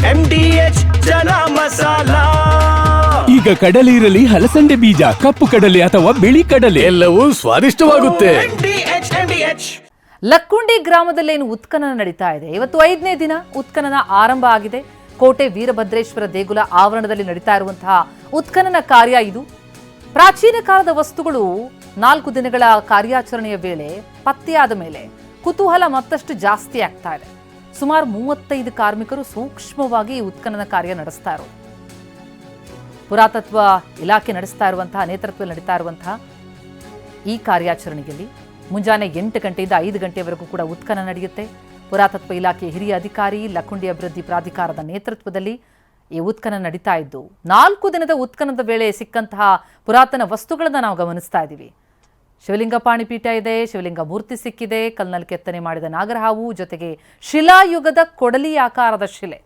MDH ಚನ masala. ಈಗ ಕಡಲೆ ಇರಲಿ, ಹಲಸಂಡೆ ಬೀಜ, ಕಪ್ಪು ಕಡಲೆ ಅಥವಾ ಬಿಳಿ ಕಡಲೆ, ಎಲ್ಲವೂ ಸ್ವಾದಿಷ್ಟವಾಗುತ್ತೆ. ಲಕ್ಕುಂಡಿ ಗ್ರಾಮದಲ್ಲೇನು ಉತ್ಖನನ ನಡೀತಾ ಇದೆ. ಇವತ್ತು 5ನೇ ದಿನ ಉತ್ಖನನ ಆರಂಭ ಆಗಿದೆ. ಕೋಟೆ ವೀರಭದ್ರೇಶ್ವರ ದೇಗುಲ ಆವರಣದಲ್ಲಿ ನಡೀತಾ ಇರುವಂತಹ ಉತ್ಖನನ ಕಾರ್ಯ ಇದು. ಪ್ರಾಚೀನ ಕಾಲದ ವಸ್ತುಗಳು 4 ದಿನಗಳ ಕಾರ್ಯಾಚರಣೆಯ ವೇಳೆ ಪತ್ತೆಯಾದ ಮೇಲೆ ಕುತೂಹಲ ಮತ್ತಷ್ಟು ಜಾಸ್ತಿ ಆಗ್ತಾ ಇದೆ. ಸುಮಾರು 35 ಕಾರ್ಮಿಕರು ಸೂಕ್ಷ್ಮವಾಗಿ ಈ ಉತ್ಖನನ ಕಾರ್ಯ ನಡೆಸ್ತಾ ಇರೋದು. ಪುರಾತತ್ವ ಇಲಾಖೆ ನಡೆಸ್ತಾ ಇರುವಂತಹ ನೇತೃತ್ವದಲ್ಲಿ ನಡೀತಾ ಇರುವಂತಹ ಈ ಕಾರ್ಯಾಚರಣೆಯಲ್ಲಿ ಮುಂಜಾನೆ 8 ಗಂಟೆಯಿಂದ 5 ಗಂಟೆವರೆಗೂ ಕೂಡ ಉತ್ಖನನ ನಡೆಯುತ್ತೆ. ಪುರಾತತ್ವ ಇಲಾಖೆ ಹಿರಿಯ ಅಧಿಕಾರಿ, ಲಕ್ಕುಂಡಿ ಅಭಿವೃದ್ಧಿ ಪ್ರಾಧಿಕಾರದ ನೇತೃತ್ವದಲ್ಲಿ ಈ ಉತ್ಖನನ ನಡೀತಾ ಇದ್ದು 4 ದಿನದ ಉತ್ಖನನದ ವೇಳೆ ಸಿಕ್ಕಂತಹ ಪುರಾತನ ವಸ್ತುಗಳನ್ನು ನಾವು ಗಮನಿಸ್ತಾ ಇದ್ದೀವಿ. ಶಿವಲಿಂಗ ಪಾಣಿಪೀಠ ಇದೆ, ಶಿವಲಿಂಗ ಮೂರ್ತಿ ಸಿಕ್ಕಿದೆ, ಕಲ್ನಲ್ಲಿ ಕೆತ್ತನೆ ಮಾಡಿದ ನಾಗರಹಾವು, ಜೊತೆಗೆ ಶಿಲಾಯುಗದ ಕೊಡಲಿ ಆಕಾರದ ಶಿಲೆ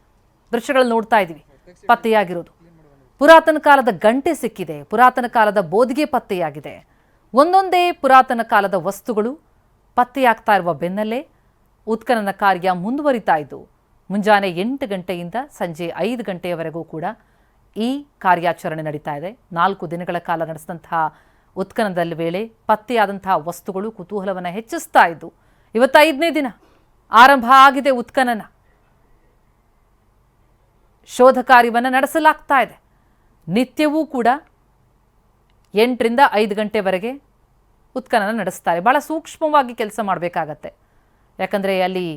ದೃಶ್ಯಗಳನ್ನು ನೋಡ್ತಾ ಇದ್ದೀವಿ. ಪತ್ತೆಯಾಗಿರೋದು ಪುರಾತನ ಕಾಲದ ಗಂಟೆ ಸಿಕ್ಕಿದೆ, ಪುರಾತನ ಕಾಲದ ಬೋದಿಗೆ ಪತ್ತೆಯಾಗಿದೆ. ಒಂದೊಂದೇ ಪುರಾತನ ಕಾಲದ ವಸ್ತುಗಳು ಪತ್ತೆಯಾಗ್ತಾ ಇರುವ ಬೆನ್ನಲ್ಲೇ ಉತ್ಖನನ ಕಾರ್ಯ ಮುಂದುವರಿತಾ ಇದ್ದು ಮುಂಜಾನೆ 8 ಗಂಟೆಯಿಂದ ಸಂಜೆ 5 ಗಂಟೆಯವರೆಗೂ ಕೂಡ ಈ ಕಾರ್ಯಾಚರಣೆ ನಡೀತಾ ಇದೆ. 4 ದಿನಗಳ ಕಾಲ ನಡೆಸಿದಂತಹ ಉತ್ಖನನದ ವೇಳೆ ಪತ್ತೆಯಾದಂತಹ ವಸ್ತುಗಳು ಕುತೂಹಲವನ್ನು ಹೆಚ್ಚಿಸ್ತಾ ಇದ್ದು ಇವತ್ತು 5ನೇ ದಿನ ಆರಂಭ ಆಗಿದೆ ಉತ್ಖನನ. ಶೋಧ ಕಾರ್ಯವನ್ನು ನಡೆಸಲಾಗ್ತಾ ಇದೆ. ನಿತ್ಯವೂ ಕೂಡ 8ರಿಂದ 5 ಗಂಟೆವರೆಗೆ ಉತ್ಖನನ ನಡೆಸ್ತಾರೆ. ಭಾಳ ಸೂಕ್ಷ್ಮವಾಗಿ ಕೆಲಸ ಮಾಡಬೇಕಾಗತ್ತೆ. ಯಾಕಂದರೆ ಅಲ್ಲಿ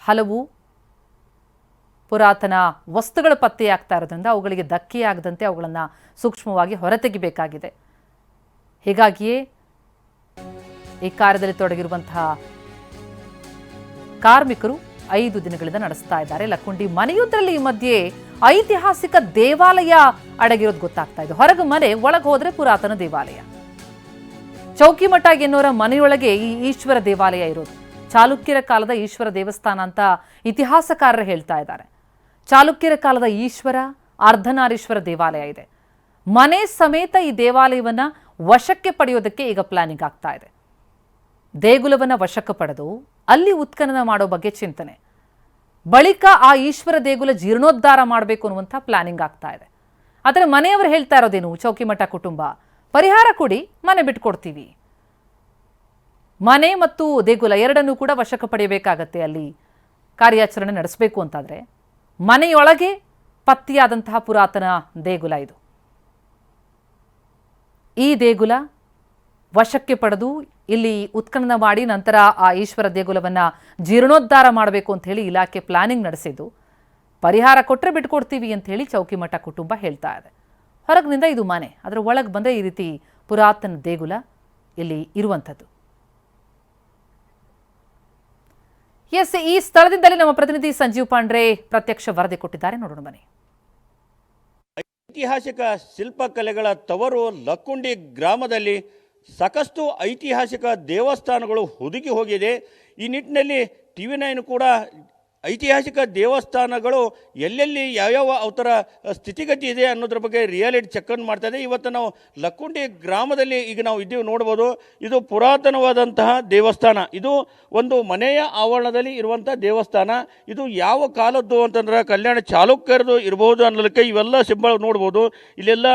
ಹಲವು ಪುರಾತನ ವಸ್ತುಗಳು ಪತ್ತೆಯಾಗ್ತಾ ಇರೋದ್ರಿಂದ ಅವುಗಳಿಗೆ ಧಕ್ಕೆಯಾಗದಂತೆ ಅವುಗಳನ್ನು ಸೂಕ್ಷ್ಮವಾಗಿ ಹೊರತೆಗಿಬೇಕಾಗಿದೆ. ಹೀಗಾಗಿಯೇ ಈ ಕಾರ್ಯದಲ್ಲಿ ತೊಡಗಿರುವಂತಹ ಕಾರ್ಮಿಕರು 5 ದಿನಗಳಿಂದ ನಡೆಸ್ತಾ ಇದ್ದಾರೆ. ಲಕ್ಕುಂಡಿ ಮನೆಯೊಂದರಲ್ಲಿ ಈ ಮಧ್ಯೆ ಐತಿಹಾಸಿಕ ದೇವಾಲಯ ಅಡಗಿರೋದು ಗೊತ್ತಾಗ್ತಾ ಇದೆ. ಹೊರಗೆ ಮನೆ, ಒಳಗೆ ಹೋದ್ರೆ ಪುರಾತನ ದೇವಾಲಯ. ಚೌಕಿಮಠ ಎನ್ನುವರ ಮನೆಯೊಳಗೆ ಈ ಈಶ್ವರ ದೇವಾಲಯ ಇರೋದು. ಚಾಲುಕ್ಯರ ಕಾಲದ ಈಶ್ವರ ದೇವಸ್ಥಾನ ಅಂತ ಇತಿಹಾಸಕಾರರು ಹೇಳ್ತಾ ಇದ್ದಾರೆ. ಚಾಲುಕ್ಯರ ಕಾಲದ ಈಶ್ವರ ಅರ್ಧನಾರೀಶ್ವರ ದೇವಾಲಯ ಇದೆ. ಮನೆ ಸಮೇತ ಈ ದೇವಾಲಯವನ್ನ ವಶಕ್ಕೆ ಪಡೆಯೋದಕ್ಕೆ ಈಗ ಪ್ಲಾನಿಂಗ್ ಆಗ್ತಾ ಇದೆ. ದೇಗುಲವನ್ನ ವಶಕ್ಕೆ ಪಡೆದು ಅಲ್ಲಿ ಉತ್ಖನನ ಮಾಡೋ ಬಗ್ಗೆ ಚಿಂತನೆ, ಬಳಿಕ ಆ ಈಶ್ವರ ದೇಗುಲ ಜೀರ್ಣೋದ್ಧಾರ ಮಾಡಬೇಕು ಅನ್ನುವಂಥ ಪ್ಲಾನಿಂಗ್ ಆಗ್ತಾ ಇದೆ. ಆದರೆ ಮನೆಯವರು ಹೇಳ್ತಾ ಇರೋದೇನು, ಚೌಕಿಮಠ ಕುಟುಂಬ ಪರಿಹಾರ ಕೊಡಿ, ಮನೆ ಬಿಟ್ಕೊಡ್ತೀವಿ. ಮನೆ ಮತ್ತು ದೇಗುಲ ಎರಡನ್ನೂ ಕೂಡ ವಶಕ್ಕೆ ಪಡೆಯಬೇಕಾಗತ್ತೆ. ಅಲ್ಲಿ ಕಾರ್ಯಾಚರಣೆ ನಡೆಸಬೇಕು ಅಂತಾದರೆ ಮನೆಯೊಳಗೆ ಪತ್ತೆಯಾದಂತಹ ಪುರಾತನ ದೇಗುಲ ಇದು. ಈ ದೇಗುಲ ವಶಕ್ಕೆ ಪಡೆದು ಇಲ್ಲಿ ಉತ್ಖನನ ಮಾಡಿ ನಂತರ ಆ ಈಶ್ವರ ದೇಗುಲವನ್ನು ಜೀರ್ಣೋದ್ಧಾರ ಮಾಡಬೇಕು ಅಂತ ಹೇಳಿ ಇಲಾಖೆ ಪ್ಲಾನಿಂಗ್ ನಡೆಸಿದ್ದು. ಪರಿಹಾರ ಕೊಟ್ಟರೆ ಬಿಟ್ಕೊಡ್ತೀವಿ ಅಂತ ಹೇಳಿ ಚೌಕಿಮಠ ಕುಟುಂಬ ಹೇಳ್ತಾ ಇದೆ. ಹೊರಗಿನಿಂದ ಇದು ಮನೆ, ಅದರ ಒಳಗೆ ಬಂದರೆ ಈ ರೀತಿ ಪುರಾತನ ದೇಗುಲ ಇಲ್ಲಿ ಇರುವಂಥದ್ದು. ಎಸ್, ಈ ಸ್ಥಳದಿಂದಲೇ ನಮ್ಮ ಪ್ರತಿನಿಧಿ ಸಂಜೀವ್ ಪಾಂಡ್ರೆ ಪ್ರತ್ಯಕ್ಷ ವರದಿ ಕೊಟ್ಟಿದ್ದಾರೆ, ನೋಡೋಣ ಬನ್ನಿ. ಐತಿಹಾಸಿಕ ಶಿಲ್ಪಕಲೆಗಳ ತವರು ಲಕ್ಕುಂಡಿ ಗ್ರಾಮದಲ್ಲಿ ಸಾಕಷ್ಟು ಐತಿಹಾಸಿಕ ದೇವಸ್ಥಾನಗಳು ಹುದುಗಿ ಹೋಗಿದೆ. ಈ ನಿಟ್ಟಿನಲ್ಲಿ TV9 ಕೂಡ ಐತಿಹಾಸಿಕ ದೇವಸ್ಥಾನಗಳು ಎಲ್ಲೆಲ್ಲಿ ಯಾವ್ಯಾವ ಅವತರ ಸ್ಥಿತಿಗತಿ ಇದೆ ಅನ್ನೋದ್ರ ಬಗ್ಗೆ ರಿಯಾಲಿಟಿ ಚೆಕ್ಕನ್ನು ಮಾಡ್ತಾ ಇದೆ. ಇವತ್ತು ನಾವು ಲಕ್ಕುಂಡಿ ಗ್ರಾಮದಲ್ಲಿ ಈಗ ನಾವು ಇದ್ದೀವಿ, ನೋಡ್ಬೋದು. ಇದು ಪುರಾತನವಾದಂತಹ ದೇವಸ್ಥಾನ. ಇದು ಒಂದು ಮನೆಯ ಆವರಣದಲ್ಲಿ ಇರುವಂಥ ದೇವಸ್ಥಾನ. ಇದು ಯಾವ ಕಾಲದ್ದು ಅಂತಂದ್ರೆ ಕಲ್ಯಾಣ ಚಾಲುಕ್ಯರದು ಇರಬಹುದು ಅನ್ನೋದಕ್ಕೆ ಇವೆಲ್ಲ ಸಿಂಬಲ್ ನೋಡ್ಬೋದು. ಇಲ್ಲೆಲ್ಲ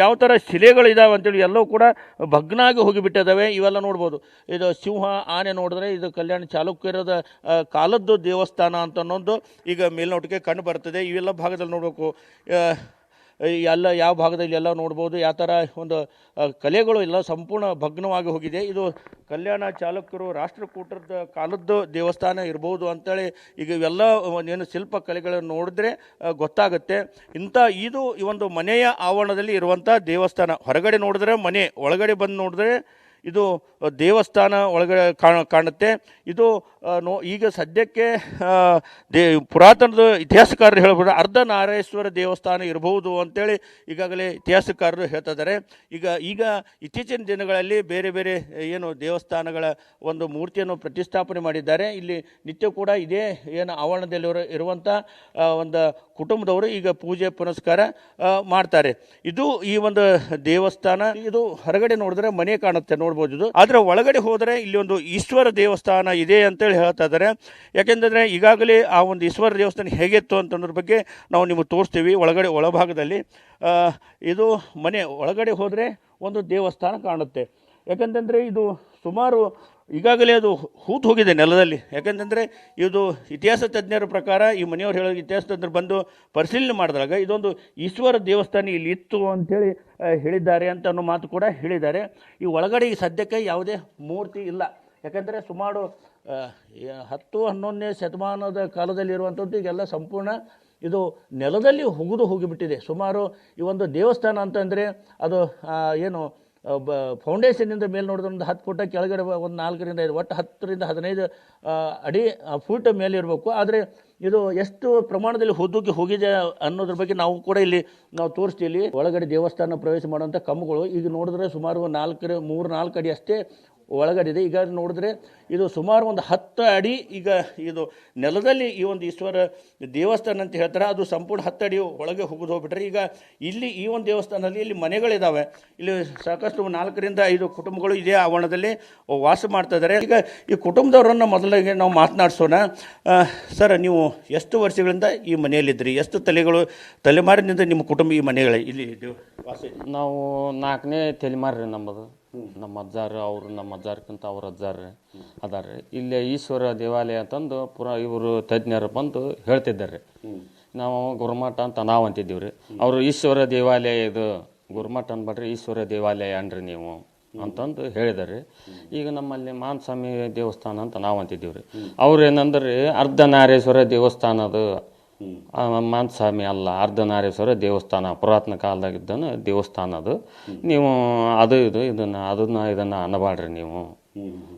ಯಾವ ಥರ ಶಿಲೆಗಳು ಇದಾವೆ ಅಂತೇಳಿ ಎಲ್ಲವೂ ಕೂಡ ಭಗ್ನಾಗಿ ಹೋಗಿಬಿಟ್ಟಿದ್ದಾವೆ. ಇವೆಲ್ಲ ನೋಡ್ಬೋದು. ಇದು ಸಿಂಹ, ಆನೆ ನೋಡಿದ್ರೆ ಇದು ಕಲ್ಯಾಣ ಚಾಲುಕ್ಯರದ ಕಾಲದ್ದು ದೇವಸ್ಥಾನ ಅಂತ ಅನ್ನೋದು ಈಗ ಮೇಲ್ನೋಟಕ್ಕೆ ಕಂಡು ಬರ್ತದೆ. ಇವೆಲ್ಲ ಭಾಗದಲ್ಲಿ ನೋಡಬೇಕು, ಎಲ್ಲ ಯಾವ ಭಾಗದಲ್ಲಿ ಎಲ್ಲ ನೋಡ್ಬೋದು. ಯಾವ ಥರ ಒಂದು ಕಲೆಗಳು ಎಲ್ಲ ಸಂಪೂರ್ಣ ಭಗ್ನವಾಗಿ ಹೋಗಿದೆ. ಇದು ಕಲ್ಯಾಣ ಚಾಲುಕ್ಯರು ರಾಷ್ಟ್ರಕೂಟರದ ಕಾಲದ್ದು ದೇವಸ್ಥಾನ ಇರ್ಬೋದು ಅಂತೇಳಿ ಈಗ ಇವೆಲ್ಲ ಏನು ಶಿಲ್ಪ ಕಲೆಗಳನ್ನು ನೋಡಿದ್ರೆ ಗೊತ್ತಾಗುತ್ತೆ. ಇದು ಈ ಒಂದು ಮನೆಯ ಆವರಣದಲ್ಲಿ ಇರುವಂಥ ದೇವಸ್ಥಾನ. ಹೊರಗಡೆ ನೋಡಿದ್ರೆ ಮನೆ, ಒಳಗಡೆ ಬಂದು ನೋಡಿದ್ರೆ ಇದು ದೇವಸ್ಥಾನ ಒಳಗಡೆ ಕಾಣುತ್ತೆ. ಇದು ಈಗ ಸದ್ಯಕ್ಕೆ ಪುರಾತನದ ಇತಿಹಾಸಕಾರರು ಹೇಳ್ಬೋದು ಅರ್ಧನಾರೀಶ್ವರ ದೇವಸ್ಥಾನ ಇರಬಹುದು ಅಂತೇಳಿ ಈಗಾಗಲೇ ಇತಿಹಾಸಕಾರರು ಹೇಳ್ತಾ ಇದ್ದಾರೆ. ಈಗ ಇತ್ತೀಚಿನ ದಿನಗಳಲ್ಲಿ ಬೇರೆ ಬೇರೆ ಏನು ದೇವಸ್ಥಾನಗಳ ಒಂದು ಮೂರ್ತಿಯನ್ನು ಪ್ರತಿಷ್ಠಾಪನೆ ಮಾಡಿದ್ದಾರೆ. ಇಲ್ಲಿ ನಿತ್ಯ ಕೂಡ ಇದೇ ಏನು ಆವರಣದಲ್ಲಿ ಇರುವಂಥ ಒಂದು ಕುಟುಂಬದವರು ಈಗ ಪೂಜೆ ಪುನಸ್ಕಾರ ಮಾಡ್ತಾರೆ. ಇದು ಈ ಒಂದು ದೇವಸ್ಥಾನ. ಇದು ಹೊರಗಡೆ ನೋಡಿದ್ರೆ ಮನೆ ಕಾಣುತ್ತೆ, ನೋಡ್ಬೋದು. ನೋಡ್ಬೋದು. ಆದರೆ ಒಳಗಡೆ ಹೋದರೆ ಇಲ್ಲಿ ಒಂದು ಈಶ್ವರ ದೇವಸ್ಥಾನ ಇದೆ ಅಂತೇಳಿ ಹೇಳ್ತಾ ಇದ್ದಾರೆ. ಯಾಕೆಂದರೆ ಈಗಾಗಲೇ ಆ ಒಂದು ಈಶ್ವರ ದೇವಸ್ಥಾನ ಹೇಗಿತ್ತು ಅಂತನ್ನೋದ್ರ ಬಗ್ಗೆ ನಾವು ನಿಮಗೆ ತೋರಿಸ್ತೀವಿ. ಒಳಭಾಗದಲ್ಲಿ ಇದು ಮನೆ ಒಳಗಡೆ ಹೋದರೆ ಒಂದು ದೇವಸ್ಥಾನ ಕಾಣುತ್ತೆ. ಯಾಕಂತಂದರೆ ಇದು ಸುಮಾರು ಈಗಾಗಲೇ ಅದು ಹೂತು ಹೋಗಿದೆ ನೆಲದಲ್ಲಿ. ಯಾಕಂತಂದರೆ ಇದು ಇತಿಹಾಸ ತಜ್ಞರ ಪ್ರಕಾರ, ಈ ಮನೆಯವ್ರು ಹೇಳೋ ಇತಿಹಾಸ ತಜ್ಞರು ಬಂದು ಪರಿಶೀಲನೆ ಮಾಡಿದಾಗ ಇದೊಂದು ಈಶ್ವರ ದೇವಸ್ಥಾನ ಇಲ್ಲಿ ಇತ್ತು ಅಂಥೇಳಿ ಹೇಳಿದ್ದಾರೆ ಅಂತ ಅನ್ನೋ ಮಾತು ಕೂಡ ಹೇಳಿದ್ದಾರೆ. ಈ ಒಳಗಡೆ ಈ ಸದ್ಯಕ್ಕೆ ಯಾವುದೇ ಮೂರ್ತಿ ಇಲ್ಲ. ಯಾಕಂದರೆ ಸುಮಾರು 10-11ನೇ ಶತಮಾನದ ಕಾಲದಲ್ಲಿರುವಂಥದ್ದು ಈಗೆಲ್ಲ ಸಂಪೂರ್ಣ ಇದು ನೆಲದಲ್ಲಿ ಹೋಗಿಬಿಟ್ಟಿದೆ. ಸುಮಾರು ಈ ಒಂದು ದೇವಸ್ಥಾನ ಅಂತಂದರೆ ಅದು ಏನು ಫೌಂಡೇಶನ್ನಿಂದ ಮೇಲೆ ನೋಡಿದ್ರೆ ಒಂದು 10 ಫುಟ, ಕೆಳಗಡೆ ಒಂದು 4ರಿಂದ 5, ಒಟ್ಟು 10ರಿಂದ 15 ಅಡಿ ಫುಟ್ ಮೇಲೆ ಇರಬೇಕು. ಆದರೆ ಇದು ಎಷ್ಟು ಪ್ರಮಾಣದಲ್ಲಿ ಹೋಗಿದೆ ಅನ್ನೋದ್ರ ಬಗ್ಗೆ ನಾವು ಕೂಡ ಇಲ್ಲಿ ನಾವು ತೋರಿಸ್ತೀವಿ. ಇಲ್ಲಿ ಒಳಗಡೆ ದೇವಸ್ಥಾನ ಪ್ರವೇಶ ಮಾಡುವಂಥ ಕಂಬಗಳು ಈಗ ನೋಡಿದ್ರೆ ಸುಮಾರು 3-4 ಅಡಿ ಅಷ್ಟೇ ಒಳಗಡೆ ಇದೆ. ಈಗ ನೋಡಿದ್ರೆ ಇದು ಸುಮಾರು ಒಂದು 10 ಅಡಿ ಈಗ ಇದು ನೆಲದಲ್ಲಿ ಈ ಒಂದು ಈಶ್ವರ ದೇವಸ್ಥಾನ ಅಂತ ಹೇಳ್ತಾರೆ. ಅದು ಸಂಪೂರ್ಣ 10 ಅಡಿ ಒಳಗೆ ಹೋಗ್ಬಿಟ್ರೆ ಈಗ ಇಲ್ಲಿ ಈ ಒಂದು ದೇವಸ್ಥಾನದಲ್ಲಿ ಇಲ್ಲಿ ಮನೆಗಳಿದ್ದಾವೆ. ಇಲ್ಲಿ ಸಾಕಷ್ಟು 4ರಿಂದ 5 ಕುಟುಂಬಗಳು ಇದೇ ಆವರಣದಲ್ಲಿ ವಾಸ ಮಾಡ್ತಾ ಇದ್ದಾರೆ. ಈಗ ಈ ಕುಟುಂಬದವರನ್ನು ಮೊದಲಿಗೆ ನಾವು ಮಾತನಾಡಿಸೋಣ. ಸರ್, ನೀವು ಎಷ್ಟು ವರ್ಷಗಳಿಂದ ಈ ಮನೆಯಲ್ಲಿದ್ದಿರಿ? ಎಷ್ಟು ತಲೆಮಾರಿನಿಂದ ನಿಮ್ಮ ಕುಟುಂಬ ಈ ಮನೆಗಳ ಇಲ್ಲಿ ವಾಸ? ನಾವು 4ನೇ ತಲೆಮಾರಿ ರೀ ನಮ್ಮದು. ನಮ್ಮ ಅಜ್ಜಾರು, ಅವರು ನಮ್ಮ ಅಜ್ಜಾರ್ಕಿಂತ ಅವ್ರ ಅಜ್ಜಾರು ಅದಾರೆ. ಇಲ್ಲೇ ಈಶ್ವರ ದೇವಾಲಯ ಅಂತಂದು ಇವರು ತಜ್ಞರು ಬಂದು ಹೇಳ್ತಿದ್ದಾರೆ. ನಾವು ಗುರುಮಠ ಅಂತ ನಾವು ಅಂತಿದ್ದೀವಿ ರೀ. ಅವರು ಈಶ್ವರ ದೇವಾಲಯ, ಇದು ಗುರುಮಠ ಅನ್ಬೇಡ್ರಿ, ಈಶ್ವರ ದೇವಾಲಯ ಅನ್ರಿ ನೀವು ಅಂತಂದು ಹೇಳಿದಾರೆ. ಈಗ ನಮ್ಮಲ್ಲಿ ಮಾನಸ್ವಾಮಿ ದೇವಸ್ಥಾನ ಅಂತ ನಾವು ಅಂತಿದ್ದೀವಿ ರೀ. ಅವ್ರು ಏನಂದ್ರೆ ಅರ್ಧನಾರೀಶ್ವರ ದೇವಸ್ಥಾನದು, ಮಾನಸ್ವಾಮಿ ಅಲ್ಲ, ಅರ್ಧನಾರೀಶ್ವರ ದೇವಸ್ಥಾನ, ಪುರಾತನ ಕಾಲದಾಗಿದ್ದನು ದೇವಸ್ಥಾನ ಅದು. ನೀವು ಇದನ್ನು ಅನ್ನಬಾಡ್ರಿ ನೀವು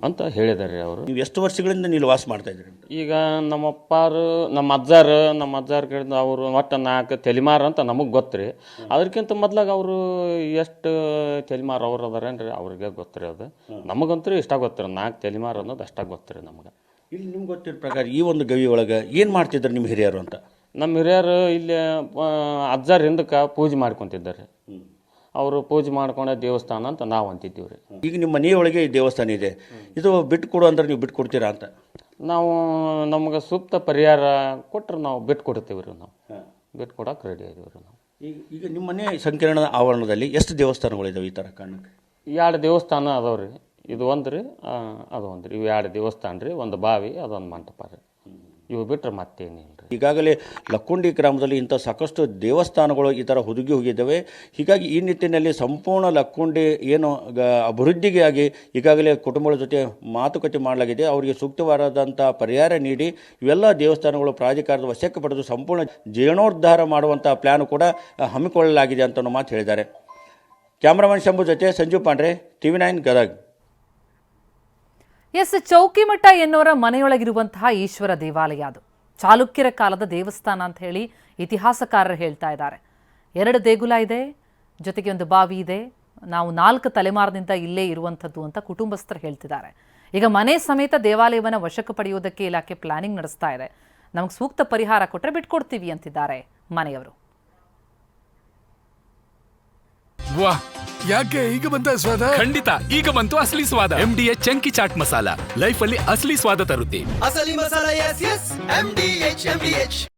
ಅಂತ ಹೇಳಿದಾರೆ ಅವರು. ನೀವು ಎಷ್ಟು ವರ್ಷಗಳಿಂದ ನೀವು ವಾಸ ಮಾಡ್ತಾ ಇದ್ದೀರಿ? ಈಗ ನಮ್ಮಪ್ಪಾರು, ನಮ್ಮ ಅಜ್ಜಾರ ಕಡೆಯಿಂದ ಅವರು ಒಟ್ಟು 4 ತಲೆಮಾರು ಅಂತ ನಮಗೆ ಗೊತ್ತ್ರಿ. ಅದಕ್ಕಿಂತ ಮೊದ್ಲಾಗ ಅವರು ಎಷ್ಟು ತಲೆಮಾರು ಅವ್ರು ಅದಾರೇನ್ರಿ ಅವ್ರಿಗೆ ಗೊತ್ತಿರಿ. ಅದು ನಮಗಂತೂ ಇಷ್ಟ ಗೊತ್ತಿರಿ, 4 ತಲೆಮಾರು ಅನ್ನೋದು ಅಷ್ಟಾಗಿ ಗೊತ್ತಿರಿ ನಮ್ಗೆ. ಇಲ್ಲಿ ನಿಮ್ಗೆ ಗೊತ್ತಿರೋ ಪ್ರಕಾರ ಈ ಒಂದು ಗವಿ ಒಳಗೆ ಏನು ಮಾಡ್ತಿದ್ರು ನಿಮ್ಮ ಹಿರಿಯರು ಅಂತ? ನಮ್ಮ ಹಿರಿಯರು ಇಲ್ಲಿ ಅಜ್ಜಾರ ಹಿಂದಕ್ಕೆ ಪೂಜೆ ಮಾಡ್ಕೊತಿದ್ದಾರೆ. ಅವರು ಪೂಜೆ ಮಾಡ್ಕೊಂಡ ದೇವಸ್ಥಾನ ಅಂತ ನಾವು ಅಂತಿದ್ದೀವಿ ರೀ. ಈಗ ನಿಮ್ಮ ಮನೆಯೊಳಗೆ ಈ ದೇವಸ್ಥಾನ ಇದೆ, ಇದು ಬಿಟ್ಟು ಕೊಡು ಅಂದ್ರೆ ನೀವು ಬಿಟ್ಟು ಕೊಡ್ತೀರಾ ಅಂತ? ನಾವು ನಮ್ಗೆ ಸೂಕ್ತ ಪರಿಹಾರ ಕೊಟ್ಟರೆ ನಾವು ಬಿಟ್ಟು ಕೊಡ್ತೀವಿ ರೀ. ನಾವು ಬಿಟ್ಟು ಕೊಡೋಕೆ ರೆಡಿ ಆಗಿದ್ದೀವಿ ರೀ ನಾವು. ಈಗ ನಿಮ್ಮ ಮನೆ ಸಂಕೀರ್ಣದ ಆವರಣದಲ್ಲಿ ಎಷ್ಟು ದೇವಸ್ಥಾನಗಳಿದಾವೆ ಈ ಥರ ಕಾರಣಕ್ಕೆ? 2 ದೇವಸ್ಥಾನ ಅದಾವೆ ರೀ. ಇದು ಒಂದು ರೀ, ಅದು ಒಂದು ರೀ. ಇವು 2 ದೇವಸ್ಥಾನ ರೀ, ಒಂದು ಬಾವಿ, ಅದೊಂದು ಮಂಟಪ ರೀ. ಇವು ಬಿಟ್ಟರೆ ಮತ್ತೇನಿಲ್ಲ ರೀ. ಈಗಾಗಲೇ ಲಕ್ಕುಂಡಿ ಗ್ರಾಮದಲ್ಲಿ ಇಂಥ ಸಾಕಷ್ಟು ದೇವಸ್ಥಾನಗಳು ಈ ಥರ ಹುದುಗಿ ಹೋಗಿದ್ದಾವೆ. ಹೀಗಾಗಿ ಈ ನಿಟ್ಟಿನಲ್ಲಿ ಸಂಪೂರ್ಣ ಲಕ್ಕುಂಡಿ ಏನು ಅಭಿವೃದ್ಧಿಗೆ ಆಗಿ ಈಗಾಗಲೇ ಕುಟುಂಬಗಳ ಜೊತೆ ಮಾತುಕತೆ ಮಾಡಲಾಗಿದೆ. ಅವರಿಗೆ ಸೂಕ್ತವಾದಂಥ ಪರಿಹಾರ ನೀಡಿ ಇವೆಲ್ಲ ದೇವಸ್ಥಾನಗಳು ಪ್ರಾಧಿಕಾರದ ವಶಕ್ಕೆ ಪಡೆದು ಸಂಪೂರ್ಣ ಜೀರ್ಣೋದ್ಧಾರ ಮಾಡುವಂಥ ಪ್ಲ್ಯಾನ್ ಕೂಡ ಹಮ್ಮಿಕೊಳ್ಳಲಾಗಿದೆ ಅಂತ ಮಾತು ಹೇಳಿದ್ದಾರೆ. ಕ್ಯಾಮ್ರಾಮನ್ ಶಂಭು ಜೊತೆ ಸಂಜೀವ್ ಪಾಂಡ್ರೆ, TV9 ಗದಗ್. ಚೌಕಿಮಠ ಎನ್ನುವರ ಮನೆಯೊಳಗಿರುವಂತಹ ಈಶ್ವರ ದೇವಾಲಯ ಅದು ಚಾಲುಕ್ಯರ ಕಾಲದ ದೇವಸ್ಥಾನ ಅಂತ ಹೇಳಿ ಇತಿಹಾಸಕಾರರು ಹೇಳ್ತಾ ಇದ್ದಾರೆ. 2 ದೇಗುಲ ಇದೆ, ಜೊತೆಗೆ ಒಂದು ಬಾವಿ ಇದೆ. ನಾವು 4 ತಲೆಮಾರಿನಿಂದ ಇಲ್ಲೇ ಇರುವಂಥದ್ದು ಅಂತ ಕುಟುಂಬಸ್ಥರು ಹೇಳ್ತಿದ್ದಾರೆ. ಈಗ ಮನೆ ಸಮೇತ ದೇವಾಲಯವನ್ನು ವಶಕ್ಕೆ ಪಡೆಯುವುದಕ್ಕೆ ಇಲಾಖೆ ಪ್ಲಾನಿಂಗ್ ನಡೆಸ್ತಾ ಇದೆ. ನಮಗೆ ಸೂಕ್ತ ಪರಿಹಾರ ಕೊಟ್ಟರೆ ಬಿಟ್ಕೊಡ್ತೀವಿ ಅಂತಿದ್ದಾರೆ ಮನೆಯವರು. ವಾಹ್, ಯಾಕೆ ಈಗ ಬಂತ ಸ್ವಾದ? ಖಂಡಿತ ಈಗ ಬಂತು ಅಸಲಿ ಸ್ವಾದ. MDH chunky chaat masala life ಅಲ್ಲಿ ಅಸಲಿ ಸ್ವಾದ ತರುತ್ತೆ. ಅಸಲಿ ಮಸಾಲ, ಎಸ್ ಎಸ್ MDH